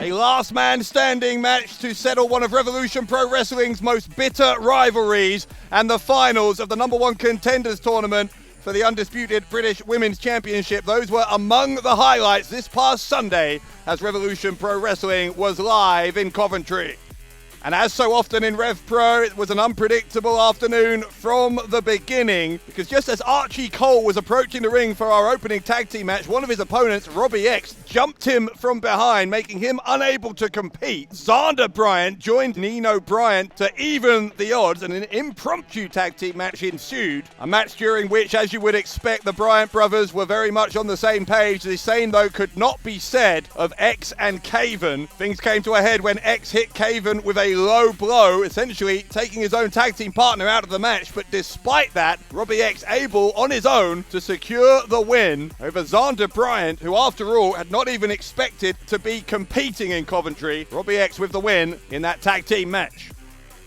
A last man standing match to settle one of Revolution Pro Wrestling's most bitter rivalries and the finals of the number one contenders tournament for the undisputed British Women's Championship. Those were among the highlights this past Sunday as Revolution Pro Wrestling was live in Coventry. And as so often in RevPro, it was an unpredictable afternoon from the beginning, because just as Archie Cole was approaching the ring for our opening tag team match, one of his opponents, Robbie X, jumped him from behind, making him unable to compete. Xander Bryant joined Nino Bryant to even the odds, and an impromptu tag team match ensued. A match during which, as you would expect, the Bryant brothers were very much on the same page. The same, though, could not be said of X and Caven. Things came to a head when X hit Caven with a low blow, essentially taking his own tag team partner out of the match. But despite that, Robbie X able on his own to secure the win over Xander Bryant, who after all had not even expected to be competing in Coventry. Robbie X with the win in that tag team match.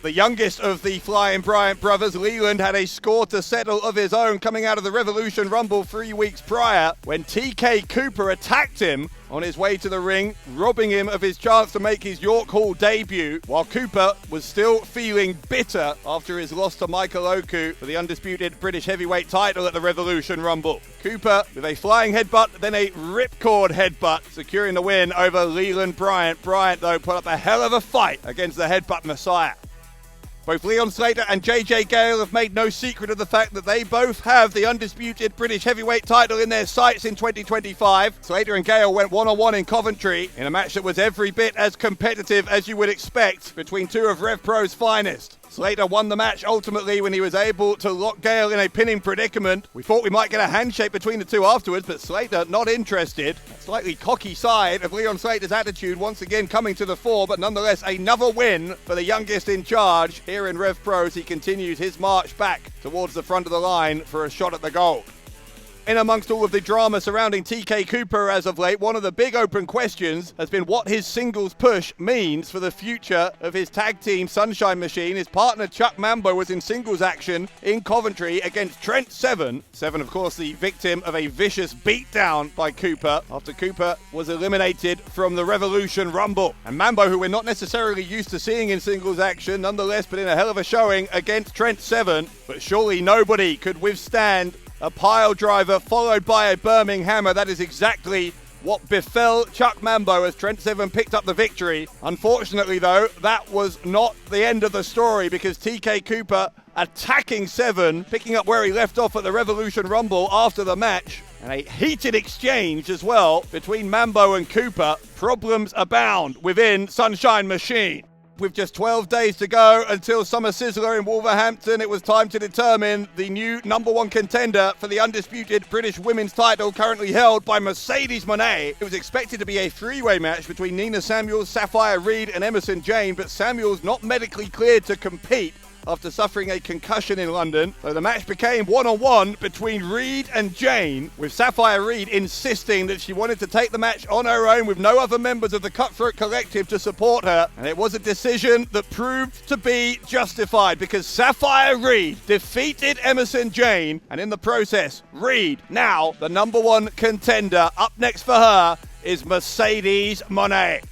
The youngest of the Flying Bryant brothers, Leland, had a score to settle of his own coming out of the Revolution Rumble 3 weeks prior when TK Cooper attacked him on his way to the ring, robbing him of his chance to make his York Hall debut, while Cooper was still feeling bitter after his loss to Michael Oku for the undisputed British heavyweight title at the Revolution Rumble. Cooper with a flying headbutt, then a ripcord headbutt, securing the win over Leland Bryant. Bryant, though, put up a hell of a fight against the headbutt messiah. Both Leon Slater and JJ Gale have made no secret of the fact that they both have the undisputed British heavyweight title in their sights in 2025. Slater and Gale went one-on-one in Coventry in a match that was every bit as competitive as you would expect between two of RevPro's finest. Slater won the match ultimately when he was able to lock Gale in a pinning predicament. We thought we might get a handshake between the two afterwards, but Slater not interested. A slightly cocky side of Leon Slater's attitude once again coming to the fore, but nonetheless another win for the youngest in charge here in RevPro as he continues his march back towards the front of the line for a shot at the gold. In amongst all of the drama surrounding TK Cooper as of late, one of the big open questions has been what his singles push means for the future of his tag team Sunshine Machine. His partner Chuck Mambo was in singles action in Coventry against Trent Seven. Seven, of course, the victim of a vicious beatdown by Cooper after Cooper was eliminated from the Revolution Rumble. And Mambo, who we're not necessarily used to seeing in singles action, nonetheless put in a hell of a showing against Trent Seven. But surely nobody could withstand a pile driver followed by a Birmingham hammer. That is exactly what befell Chuck Mambo as Trent Seven picked up the victory. Unfortunately, though, that was not the end of the story, because TK Cooper attacking Seven, picking up where he left off at the Revolution Rumble after the match. And a heated exchange as well between Mambo and Cooper. Problems abound within Sunshine Machine. With just 12 days to go until Summer Sizzler in Wolverhampton, it was time to determine the new number one contender for the undisputed British women's title currently held by Mercedes Moné. It was expected to be a three-way match between Nina Samuels, Sapphire Reed and Emerson Jane, but Samuels not medically cleared to compete after suffering a concussion in London. So the match became one-on-one between Reed and Jane, with Sapphire Reed insisting that she wanted to take the match on her own with no other members of the Cutthroat Collective to support her. And it was a decision that proved to be justified, because Sapphire Reed defeated Emerson Jane, and in the process, Reed, now the number one contender. Up next for her is Mercedes Moné.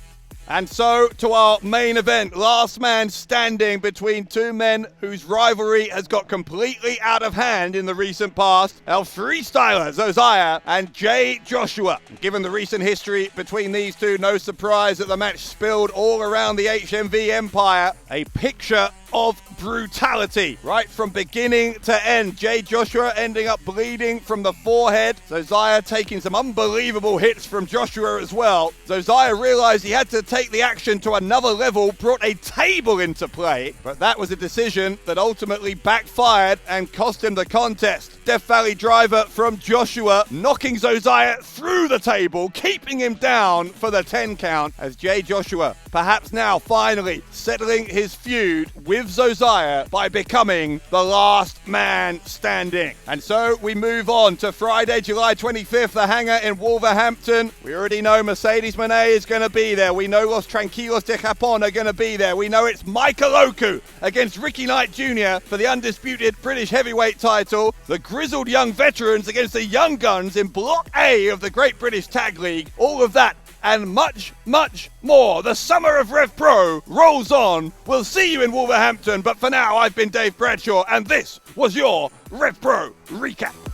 And so to our main event, last man standing between two men whose rivalry has got completely out of hand in the recent past, our freestylers, Ziah and Jay Joshua. Given the recent history between these two, no surprise that the match spilled all around the HMV Empire. A picture of brutality right from beginning to end. Jay Joshua ending up bleeding from the forehead. Ziah taking some unbelievable hits from Joshua as well. Ziah realized he had to take the action to another level, brought a table into play, but that was a decision that ultimately backfired and cost him the contest. Death Valley driver from Joshua, knocking Ziah through the table, keeping him down for the 10 count, as Jay Joshua perhaps now finally settling his feud with Ziah by becoming the last man standing. And so we move on to Friday, July 25th, the hangar in Wolverhampton. We already know Mercedes Moné is going to be there. We know Los Tranquilos de Japón are going to be there. We know it's Michael Oku against Ricky Knight Jr. for the undisputed British heavyweight title. The grizzled young veterans against the young guns in Block A of the Great British Tag League. All of that and much, much more. The summer of RevPro rolls on. We'll see you in Wolverhampton, but for now, I've been Dave Bradshaw, and this was your RevPro Recap.